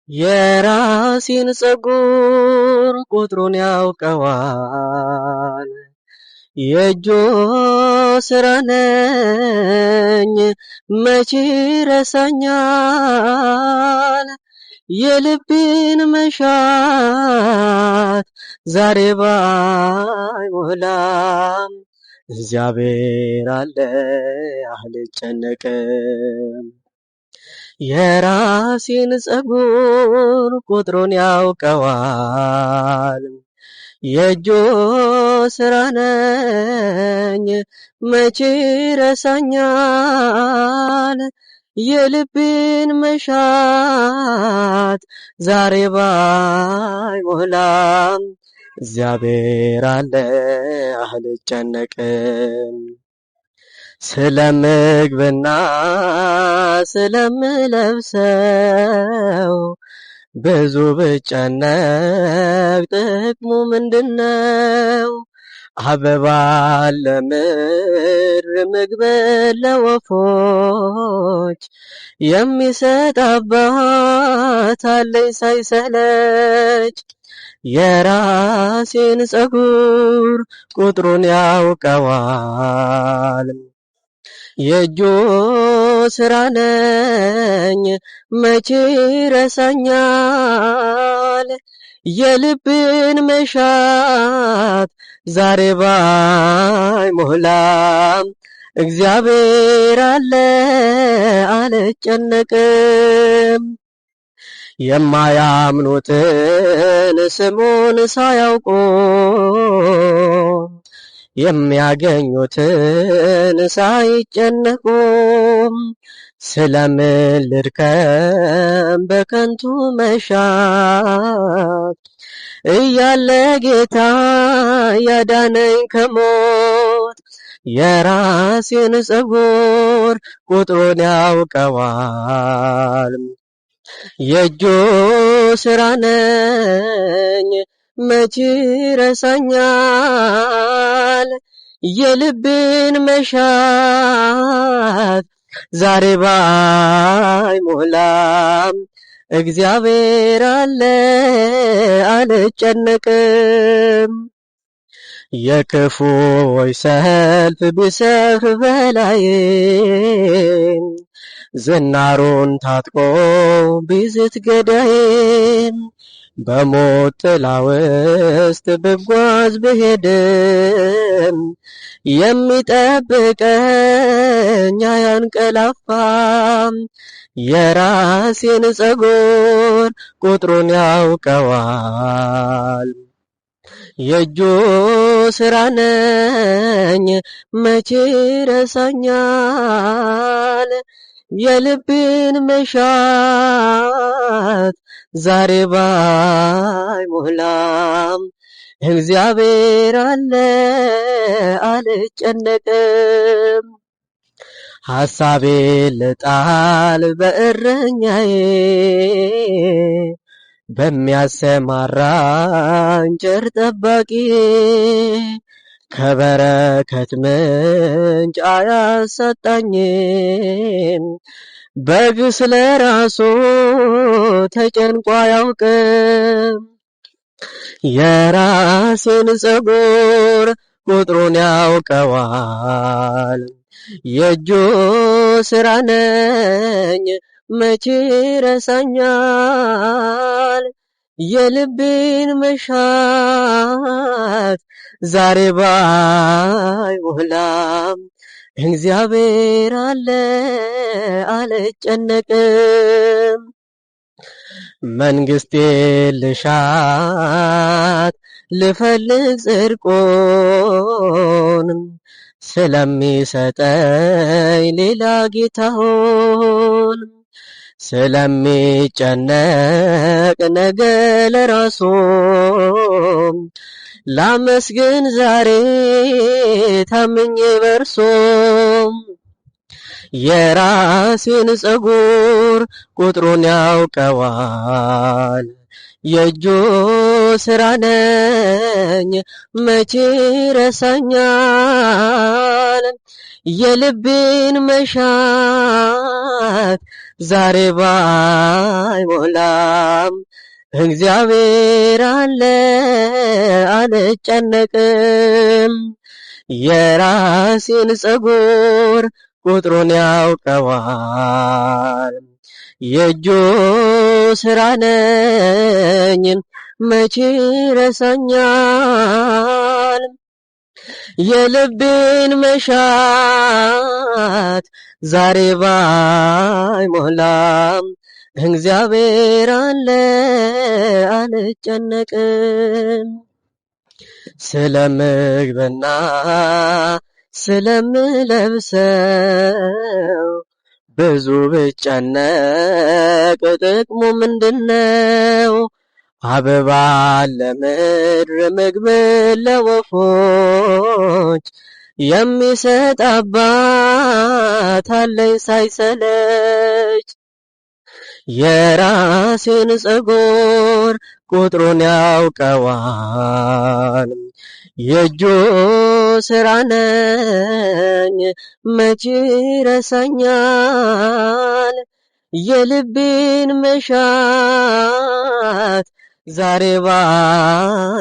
የራሴን ፀጉር ቁጥሩን ያውቀዋል። የእጆ ስራ ነኝ መቼ ረሳኛል። የልቤን መሻት ዛሬ ባይሞላም እግዚአብሔር አለ አልጨነቅም። የራሴን ፀጉር ቁጥሩን ያውቀዋል። የእጆ ስራ ነኝ መቼ ረሳኛል። የልቤን መሻት ዛሬ ባይሞላም እግዚአብሔር አለ አልጨነቅም። ስለምግብና ስለምለብሰው ብዙ ብጨነቅ ጥቅሙ ምንድነው? አበባ ለምድር ምግብ ለወፎች የሚሰጥ አባት አለኝ ሳይሰለች። የራሴን ፀጉር ቁጥሩን ያውቀዋል። የእጆ ስራ ነኝ መቼ ረሳኛል። የልብን መሻት ዛሬ ባይሞላም እግዚአብሔር አለ አልጨነቅም። የማያምኑትን ስሙን ሳያውቁ የሚያገኙትን ሳይጨነቁም ስለምን ልድከም በከንቱ መሻት እያለ ጌታ ያዳነኝ ከሞት። የራሴን ፀጉር ቁጥሩን ያውቀዋል። የእጆ ስራ ነኝ መቼ ረሳኛል። የልብን መሻት ዛሬ ባይሞላም እግዚአብሔር አለ አልጨነቅም። የክፉዎች ሰልፍ ቢሰፍር በላዬ ዝናሩን ታጥቆ ቢዝት ገዳዬን በሞት ጥላ ውስጥ ብጓዝ ብሄድም የሚጠብቀኝ አያንቀላፋም። የራሴን ፀጉር ቁጥሩን ያውቀዋል። የእጆ ስራ ነኝ መቼ ረሳኛል። የልቤን መሻት ዛሬ ባይሞላም እግዚአብሔር አለ አልጨነቅም። ሐሳቤ ልጣል በእረኛዬ በሚያሰማራኝ ቸር ጠባቂ ከበረከት ምንጭ አያሳጣኝም። በግ ስለራሱ ተጨንቆ አያውቅም። የራሴን ፀጉር ቁጥሩን ያውቀዋል። የእጆ ስራ ነኝ መቼ ረሳኛል። የልቤን መሻት ዛሬ ባይሞላም እግዚአብሔር አለ አልጨነቅም። መንግስቴ ልሻት ልፈልግ ጽድቁን ስለሚሰጠኝ ሌላ ጌታውን ስለሚጨነቅ ነገ ለራሱ ላመስግን ዛሬ ታምኜ በርሶ። የራሴን ፀጉር ቁጥሩን ያውቀዋል። የእጆ ስራ ነኝ መቼ ረሳኛል። የልቤን መሻት ዛሬ ባይሞላም እግዚአብሔር አለ አልጨነቅም። የራሴን ፀጉር ቁጥሩን ያውቀዋል። የእጁ ስራ ነኝ መቼ ረሳኛል። የልቤን መሻት ዛሬ ባይሞላም እግዚአብሔር አለ አልጨነቅም። ስለ ምግብና ስለምለብሰው ብዙ ብጨነቅ ጥቅሙ ምንድነው? አበባ ለምድር ምግብ ለወፎች የሚሰጥ አባት አለኝ ሳይሰለች። የራሴን ፀጉር ቁጥሩን ያውቀዋል። የእጁ ስራ ነኝ መቼ ረሳኛል። የልቤን መሻት ዛሬ ባይሞላም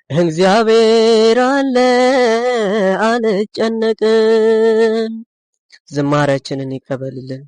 እግዚአብሔር አለ አልጨነቅም። ዝማሬያችንን ይቀበልልን።